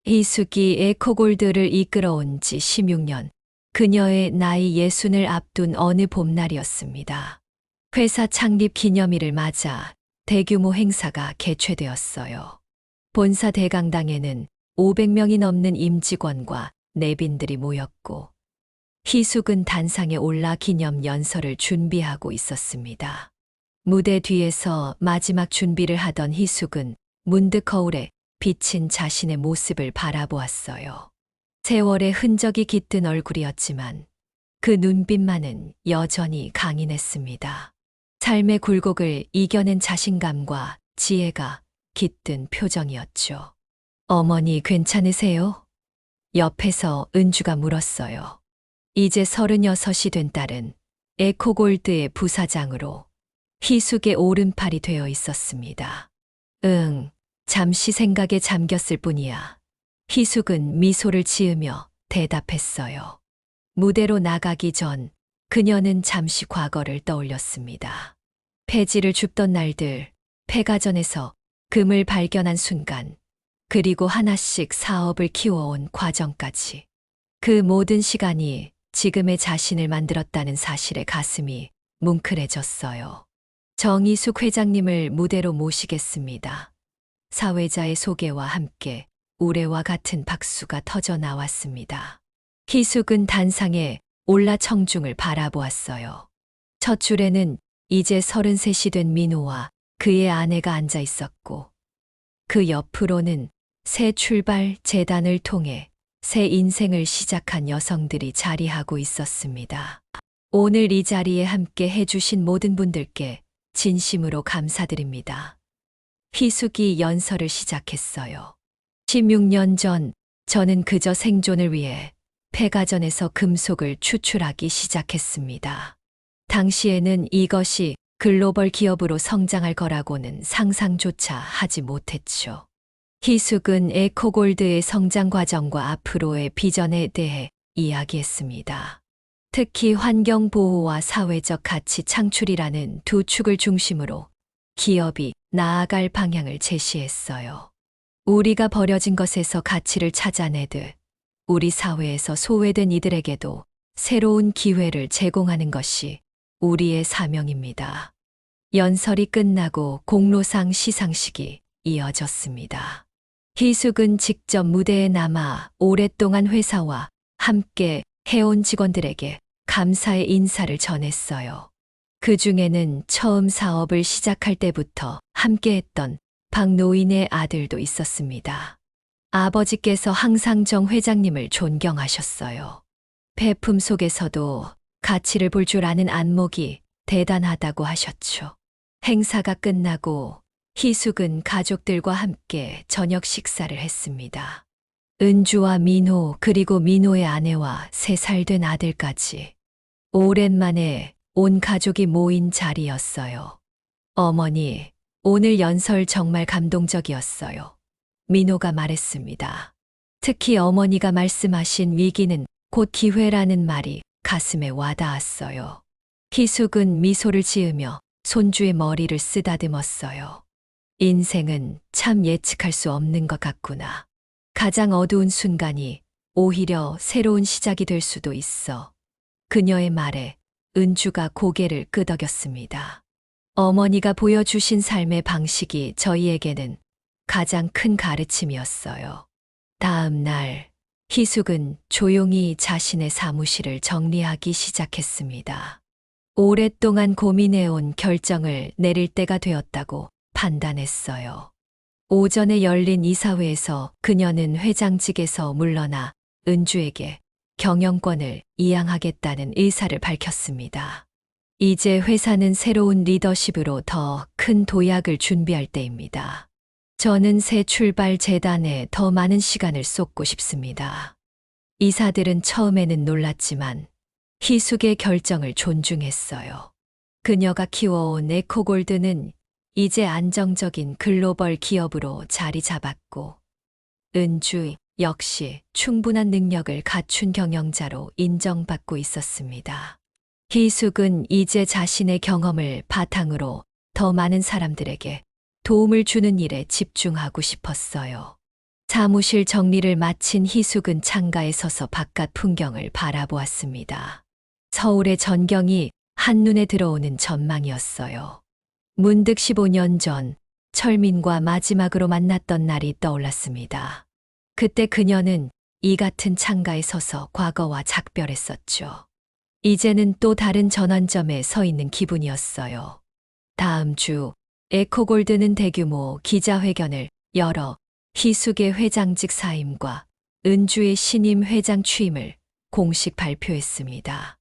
희숙이 에코골드를 이끌어온 지 16년, 그녀의 나이 60을 앞둔 어느 봄날이었습니다. 회사 창립 기념일을 맞아 대규모 행사가 개최되었어요. 본사 대강당에는 500명이 넘는 임직원과 내빈들이 모였고 희숙은 단상에 올라 기념 연설을 준비하고 있었습니다. 무대 뒤에서 마지막 준비를 하던 희숙은 문득 거울에 비친 자신의 모습을 바라보았어요. 세월의 흔적이 깃든 얼굴이었지만 그 눈빛만은 여전히 강인했습니다. 삶의 굴곡을 이겨낸 자신감과 지혜가 깃든 표정이었죠. 어머니 괜찮으세요? 옆에서 은주가 물었어요. 이제 36이 된 딸은 에코골드의 부사장으로 희숙의 오른팔이 되어 있었습니다. 응, 잠시 생각에 잠겼을 뿐이야. 희숙은 미소를 지으며 대답했어요. 무대로 나가기 전 그녀는 잠시 과거를 떠올렸습니다. 폐지를 줍던 날들, 폐가전에서 금을 발견한 순간, 그리고 하나씩 사업을 키워온 과정까지. 그 모든 시간이 지금의 자신을 만들었다는 사실에 가슴이 뭉클해졌어요. 정희숙 회장님을 무대로 모시겠습니다. 사회자의 소개와 함께 우레와 같은 박수가 터져 나왔습니다. 희숙은 단상에 올라 청중을 바라보았어요. 첫 줄에는 이제 33이 된 민호와 그의 아내가 앉아 있었고 그 옆으로는 새 출발 재단을 통해 새 인생을 시작한 여성들이 자리하고 있었습니다. 오늘 이 자리에 함께 해주신 모든 분들께 진심으로 감사드립니다. 희숙이 연설을 시작했어요. 16년 전 저는 그저 생존을 위해 폐가전에서 금속을 추출하기 시작했습니다. 당시에는 이것이 글로벌 기업으로 성장할 거라고는 상상조차 하지 못했죠. 희숙은 에코골드의 성장 과정과 앞으로의 비전에 대해 이야기했습니다. 특히 환경 보호와 사회적 가치 창출이라는 두 축을 중심으로 기업이 나아갈 방향을 제시했어요. 우리가 버려진 것에서 가치를 찾아내듯 우리 사회에서 소외된 이들에게도 새로운 기회를 제공하는 것이 우리의 사명입니다. 연설이 끝나고 공로상 시상식이 이어졌습니다. 희숙은 직접 무대에 남아 오랫동안 회사와 함께 해온 직원들에게 감사의 인사를 전했어요. 그 중에는 처음 사업을 시작할 때부터 함께했던 박노인의 아들도 있었습니다. 아버지께서 항상 정 회장님을 존경하셨어요. 배품 속에서도 가치를 볼 줄 아는 안목이 대단하다고 하셨죠. 행사가 끝나고 희숙은 가족들과 함께 저녁 식사를 했습니다. 은주와 민호 그리고 민호의 아내와 3살 된 아들까지 오랜만에 온 가족이 모인 자리였어요. 어머니, 오늘 연설 정말 감동적이었어요. 민호가 말했습니다. 특히 어머니가 말씀하신 위기는 곧 기회라는 말이 가슴에 와닿았어요. 희숙은 미소를 지으며 손주의 머리를 쓰다듬었어요. 인생은 참 예측할 수 없는 것 같구나. 가장 어두운 순간이 오히려 새로운 시작이 될 수도 있어. 그녀의 말에 은주가 고개를 끄덕였습니다. 어머니가 보여주신 삶의 방식이 저희에게는 가장 큰 가르침이었어요. 다음 날 희숙은 조용히 자신의 사무실을 정리하기 시작했습니다. 오랫동안 고민해온 결정을 내릴 때가 되었다고 판단했어요. 오전에 열린 이사회에서 그녀는 회장직에서 물러나 은주에게 경영권을 이양하겠다는 의사를 밝혔습니다. 이제 회사는 새로운 리더십으로 더 큰 도약을 준비할 때입니다. 저는 새 출발 재단에 더 많은 시간을 쏟고 싶습니다. 이사들은 처음에는 놀랐지만 희숙의 결정을 존중했어요. 그녀가 키워온 에코골드는 이제 안정적인 글로벌 기업으로 자리 잡았고, 은주 역시 충분한 능력을 갖춘 경영자로 인정받고 있었습니다. 희숙은 이제 자신의 경험을 바탕으로 더 많은 사람들에게 도움을 주는 일에 집중하고 싶었어요. 사무실 정리를 마친 희숙은 창가에 서서 바깥 풍경을 바라보았습니다. 서울의 전경이 한눈에 들어오는 전망이었어요. 문득 15년 전 철민과 마지막으로 만났던 날이 떠올랐습니다. 그때 그녀는 이 같은 창가에 서서 과거와 작별했었죠. 이제는 또 다른 전환점에 서 있는 기분이었어요. 다음 주 에코골드는 대규모 기자회견을 열어 희숙의 회장직 사임과 은주의 신임 회장 취임을 공식 발표했습니다.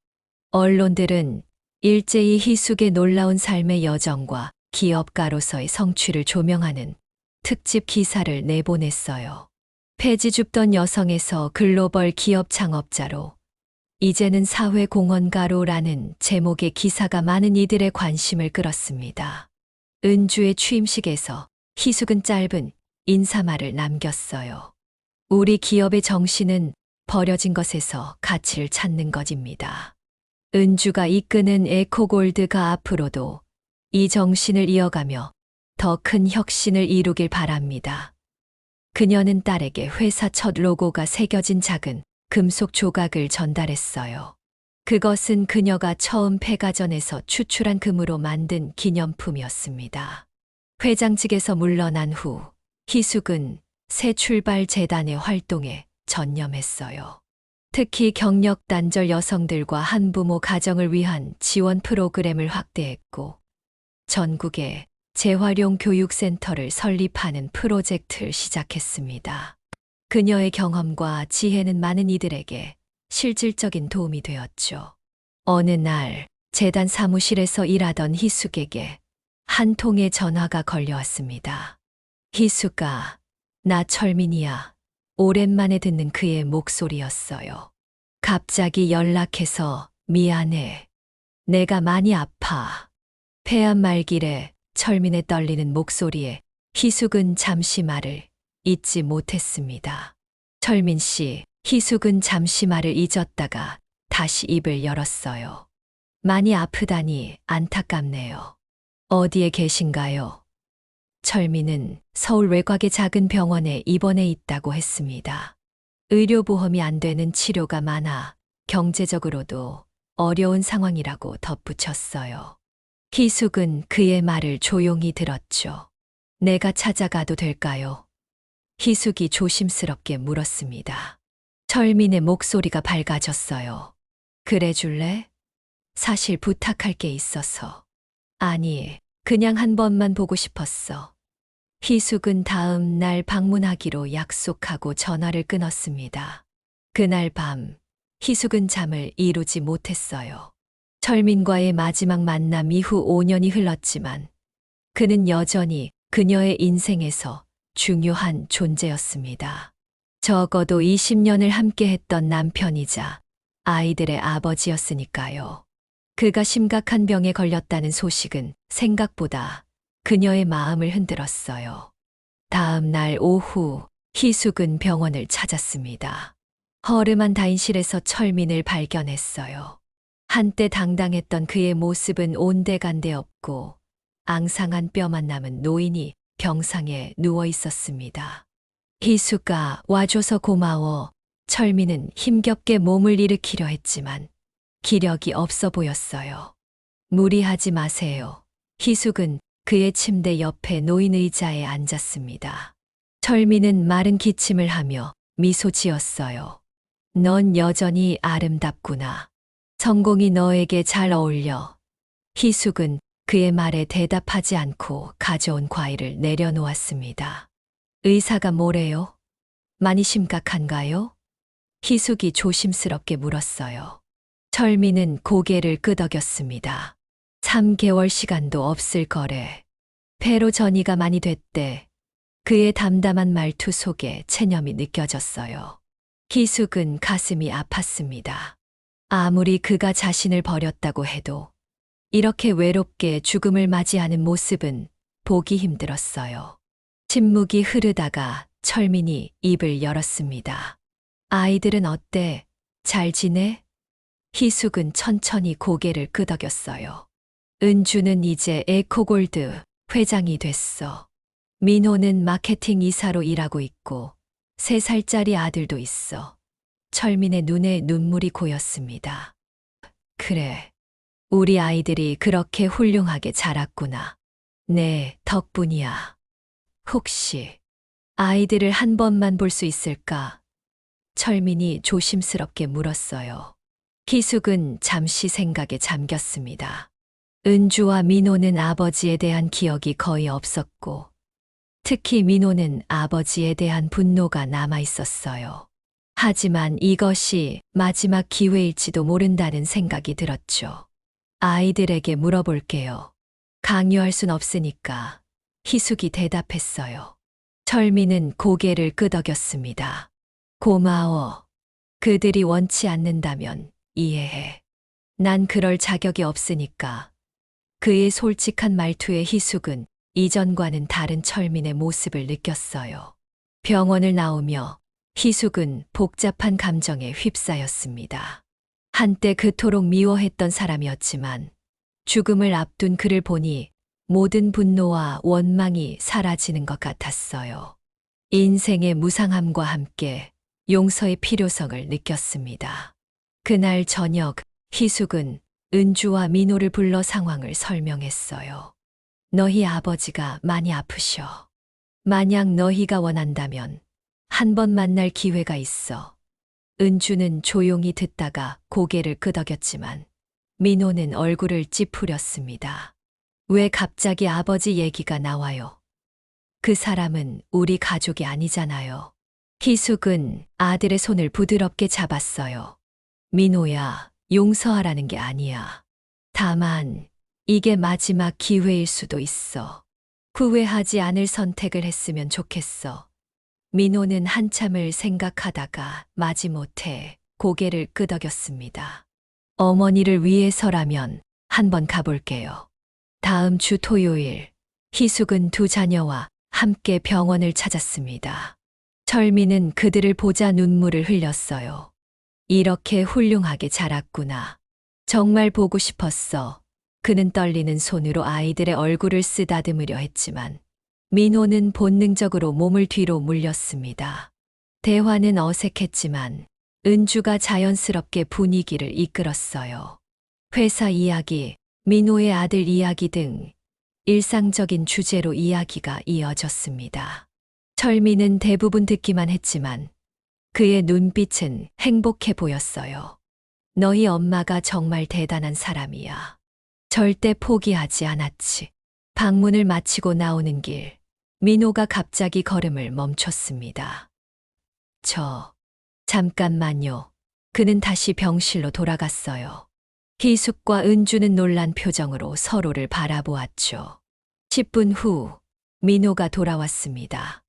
언론들은 일제히 희숙의 놀라운 삶의 여정과 기업가로서의 성취를 조명하는 특집 기사를 내보냈어요. 폐지 줍던 여성에서 글로벌 기업 창업자로, 이제는 사회공헌가로라는 제목의 기사가 많은 이들의 관심을 끌었습니다. 은주의 취임식에서 희숙은 짧은 인사말을 남겼어요. 우리 기업의 정신은 버려진 것에서 가치를 찾는 것입니다. 은주가 이끄는 에코골드가 앞으로도 이 정신을 이어가며 더 큰 혁신을 이루길 바랍니다. 그녀는 딸에게 회사 첫 로고가 새겨진 작은 금속 조각을 전달했어요. 그것은 그녀가 처음 폐가전에서 추출한 금으로 만든 기념품이었습니다. 회장직에서 물러난 후 희숙은 새 출발 재단의 활동에 전념했어요. 특히 경력 단절 여성들과 한부모 가정을 위한 지원 프로그램을 확대했고, 전국에 재활용 교육센터를 설립하는 프로젝트를 시작했습니다. 그녀의 경험과 지혜는 많은 이들에게 실질적인 도움이 되었죠. 어느 날 재단 사무실에서 일하던 희숙에게 한 통의 전화가 걸려왔습니다. 희숙아, 나 철민이야. 오랜만에 듣는 그의 목소리였어요. 갑자기 연락해서 미안해. 내가 많이 아파. 폐암 말길에 철민의 떨리는 목소리에 희숙은 잠시 말을 잊지 못했습니다. 철민 씨, 희숙은 잠시 말을 잊었다가 다시 입을 열었어요. 많이 아프다니 안타깝네요. 어디에 계신가요? 철민은 서울 외곽의 작은 병원에 입원해 있다고 했습니다. 의료보험이 안 되는 치료가 많아 경제적으로도 어려운 상황이라고 덧붙였어요. 희숙은 그의 말을 조용히 들었죠. 내가 찾아가도 될까요? 희숙이 조심스럽게 물었습니다. 철민의 목소리가 밝아졌어요. 그래 줄래? 사실 부탁할 게 있어서. 아니, 그냥 한 번만 보고 싶었어. 희숙은 다음 날 방문하기로 약속하고 전화를 끊었습니다. 그날 밤, 희숙은 잠을 이루지 못했어요. 철민과의 마지막 만남 이후 5년이 흘렀지만 그는 여전히 그녀의 인생에서 중요한 존재였습니다. 적어도 20년을 함께했던 남편이자 아이들의 아버지였으니까요. 그가 심각한 병에 걸렸다는 소식은 생각보다 그녀의 마음을 흔들었어요. 다음 날 오후 희숙은 병원을 찾았습니다. 허름한 다인실에서 철민을 발견했어요. 한때 당당했던 그의 모습은 온데간데 없고 앙상한 뼈만 남은 노인이 병상에 누워 있었습니다. 희숙아, 와줘서 고마워. 철민은 힘겹게 몸을 일으키려 했지만 기력이 없어 보였어요. 무리하지 마세요. 희숙은 그의 침대 옆에 놓인 의자에 앉았습니다. 철민은 마른 기침을 하며 미소 지었어요. 넌 여전히 아름답구나. 성공이 너에게 잘 어울려. 희숙은 그의 말에 대답하지 않고 가져온 과일을 내려놓았습니다. 의사가 뭐래요? 많이 심각한가요? 희숙이 조심스럽게 물었어요. 철민은 고개를 끄덕였습니다. 3개월 시간도 없을 거래. 폐로 전이가 많이 됐대. 그의 담담한 말투 속에 체념이 느껴졌어요. 희숙은 가슴이 아팠습니다. 아무리 그가 자신을 버렸다고 해도 이렇게 외롭게 죽음을 맞이하는 모습은 보기 힘들었어요. 침묵이 흐르다가 철민이 입을 열었습니다. 아이들은 어때? 잘 지내? 희숙은 천천히 고개를 끄덕였어요. 은주는 이제 에코골드 회장이 됐어. 민호는 마케팅 이사로 일하고 있고 3살짜리 아들도 있어. 철민의 눈에 눈물이 고였습니다. 그래. 우리 아이들이 그렇게 훌륭하게 자랐구나. 네, 덕분이야. 혹시 아이들을 한 번만 볼 수 있을까? 철민이 조심스럽게 물었어요. 희숙은 잠시 생각에 잠겼습니다. 은주와 민호는 아버지에 대한 기억이 거의 없었고, 특히 민호는 아버지에 대한 분노가 남아 있었어요. 하지만 이것이 마지막 기회일지도 모른다는 생각이 들었죠. 아이들에게 물어볼게요. 강요할 순 없으니까. 희숙이 대답했어요. 철민은 고개를 끄덕였습니다. 고마워. 그들이 원치 않는다면 이해해. 난 그럴 자격이 없으니까. 그의 솔직한 말투에 희숙은 이전과는 다른 철민의 모습을 느꼈어요. 병원을 나오며 희숙은 복잡한 감정에 휩싸였습니다. 한때 그토록 미워했던 사람이었지만 죽음을 앞둔 그를 보니 모든 분노와 원망이 사라지는 것 같았어요. 인생의 무상함과 함께 용서의 필요성을 느꼈습니다. 그날 저녁 희숙은 은주와 민호를 불러 상황을 설명했어요. 너희 아버지가 많이 아프셔. 만약 너희가 원한다면 한 번 만날 기회가 있어. 은주는 조용히 듣다가 고개를 끄덕였지만 민호는 얼굴을 찌푸렸습니다. 왜 갑자기 아버지 얘기가 나와요? 그 사람은 우리 가족이 아니잖아요. 희숙은 아들의 손을 부드럽게 잡았어요. 민호야, 용서하라는 게 아니야. 다만 이게 마지막 기회일 수도 있어. 후회하지 않을 선택을 했으면 좋겠어. 민호는 한참을 생각하다가 마지못해 고개를 끄덕였습니다. 어머니를 위해서라면 한번 가볼게요. 다음 주 토요일, 희숙은 2 자녀와 함께 병원을 찾았습니다. 철민은 그들을 보자 눈물을 흘렸어요. 이렇게 훌륭하게 자랐구나. 정말 보고 싶었어. 그는 떨리는 손으로 아이들의 얼굴을 쓰다듬으려 했지만 민호는 본능적으로 몸을 뒤로 물렸습니다. 대화는 어색했지만 은주가 자연스럽게 분위기를 이끌었어요. 회사 이야기, 민호의 아들 이야기 등 일상적인 주제로 이야기가 이어졌습니다. 철민은 대부분 듣기만 했지만 그의 눈빛은 행복해 보였어요. 너희 엄마가 정말 대단한 사람이야. 절대 포기하지 않았지. 방문을 마치고 나오는 길, 민호가 갑자기 걸음을 멈췄습니다. 잠깐만요. 그는 다시 병실로 돌아갔어요. 희숙과 은주는 놀란 표정으로 서로를 바라보았죠. 10분 후, 민호가 돌아왔습니다.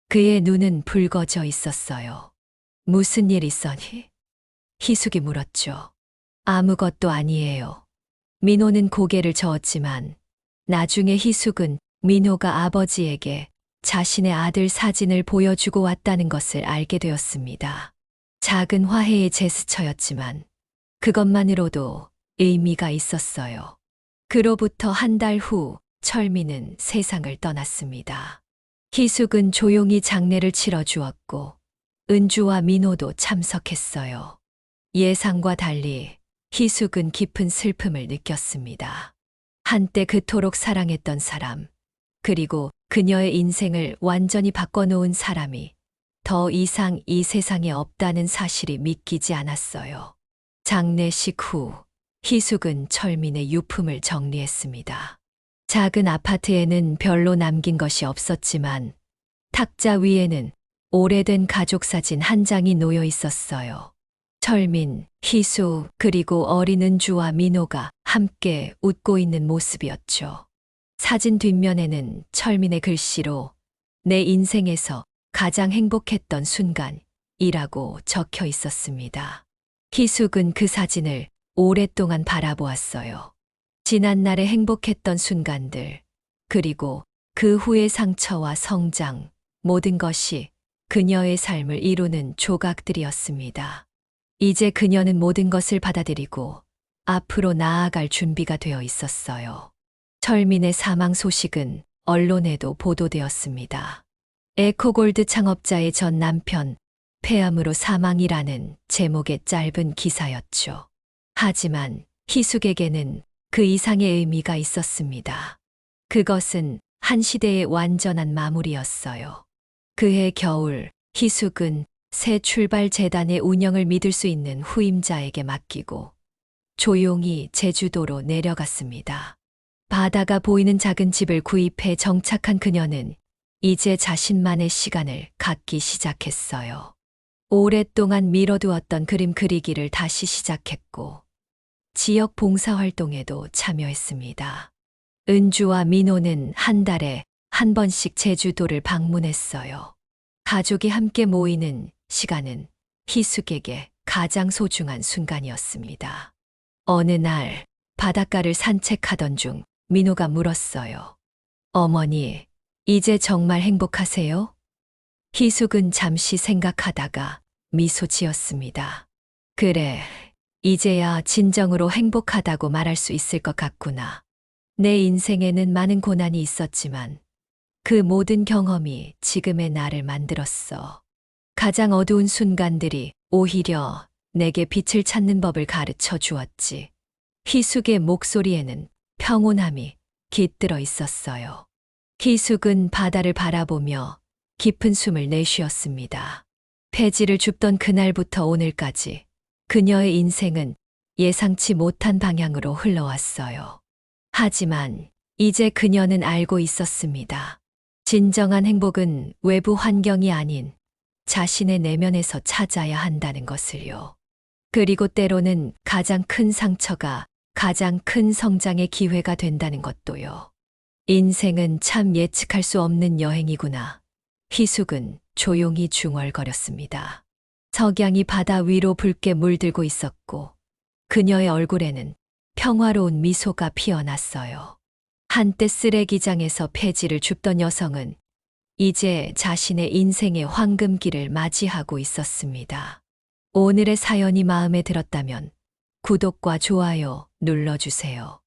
그의 눈은 붉어져 있었어요. 무슨 일 있었니? 희숙이 물었죠. 아무것도 아니에요. 민호는 고개를 저었지만 나중에 희숙은 민호가 아버지에게 자신의 아들 사진을 보여주고 왔다는 것을 알게 되었습니다. 작은 화해의 제스처였지만 그것만으로도 의미가 있었어요. 그로부터 1달 후 철민은 세상을 떠났습니다. 희숙은 조용히 장례를 치러주었고 은주와 민호도 참석했어요. 예상과 달리 희숙은 깊은 슬픔을 느꼈습니다. 한때 그토록 사랑했던 사람, 그리고 그녀의 인생을 완전히 바꿔놓은 사람이 더 이상 이 세상에 없다는 사실이 믿기지 않았어요. 장례식 후 희숙은 철민의 유품을 정리했습니다. 작은 아파트에는 별로 남긴 것이 없었지만 탁자 위에는 오래된 가족 사진 한 장이 놓여 있었어요. 철민, 희숙, 그리고 어린 은주와 민호가 함께 웃고 있는 모습이었죠. 사진 뒷면에는 철민의 글씨로 내 인생에서 가장 행복했던 순간이라고 적혀 있었습니다. 희숙은 그 사진을 오랫동안 바라보았어요. 지난날의 행복했던 순간들, 그리고 그 후의 상처와 성장, 모든 것이 그녀의 삶을 이루는 조각들이었습니다. 이제 그녀는 모든 것을 받아들이고 앞으로 나아갈 준비가 되어 있었어요. 철민의 사망 소식은 언론에도 보도되었습니다. 에코골드 창업자의 전 남편, 폐암으로 사망이라는 제목의 짧은 기사였죠. 하지만 희숙에게는 그 이상의 의미가 있었습니다. 그것은 한 시대의 완전한 마무리였어요. 그해 겨울, 희숙은 새 출발 재단의 운영을 믿을 수 있는 후임자에게 맡기고 조용히 제주도로 내려갔습니다. 바다가 보이는 작은 집을 구입해 정착한 그녀는 이제 자신만의 시간을 갖기 시작했어요. 오랫동안 미뤄두었던 그림 그리기를 다시 시작했고 지역 봉사활동에도 참여했습니다. 은주와 민호는 한 달에 한 번씩 제주도를 방문했어요. 가족이 함께 모이는 시간은 희숙에게 가장 소중한 순간이었습니다. 어느 날 바닷가를 산책하던 중 민호가 물었어요. 어머니, 이제 정말 행복하세요? 희숙은 잠시 생각하다가 미소 지었습니다. 그래, 이제야 진정으로 행복하다고 말할 수 있을 것 같구나. 내 인생에는 많은 고난이 있었지만 그 모든 경험이 지금의 나를 만들었어. 가장 어두운 순간들이 오히려 내게 빛을 찾는 법을 가르쳐 주었지. 희숙의 목소리에는 평온함이 깃들어 있었어요. 희숙은 바다를 바라보며 깊은 숨을 내쉬었습니다. 폐지를 줍던 그날부터 오늘까지 그녀의 인생은 예상치 못한 방향으로 흘러왔어요. 하지만 이제 그녀는 알고 있었습니다. 진정한 행복은 외부 환경이 아닌 자신의 내면에서 찾아야 한다는 것을요. 그리고 때로는 가장 큰 상처가 가장 큰 성장의 기회가 된다는 것도요. 인생은 참 예측할 수 없는 여행이구나. 희숙은 조용히 중얼거렸습니다. 석양이 바다 위로 붉게 물들고 있었고 그녀의 얼굴에는 평화로운 미소가 피어났어요. 한때 쓰레기장에서 폐지를 줍던 여성은 이제 자신의 인생의 황금기를 맞이하고 있었습니다. 오늘의 사연이 마음에 들었다면 구독과 좋아요 눌러주세요.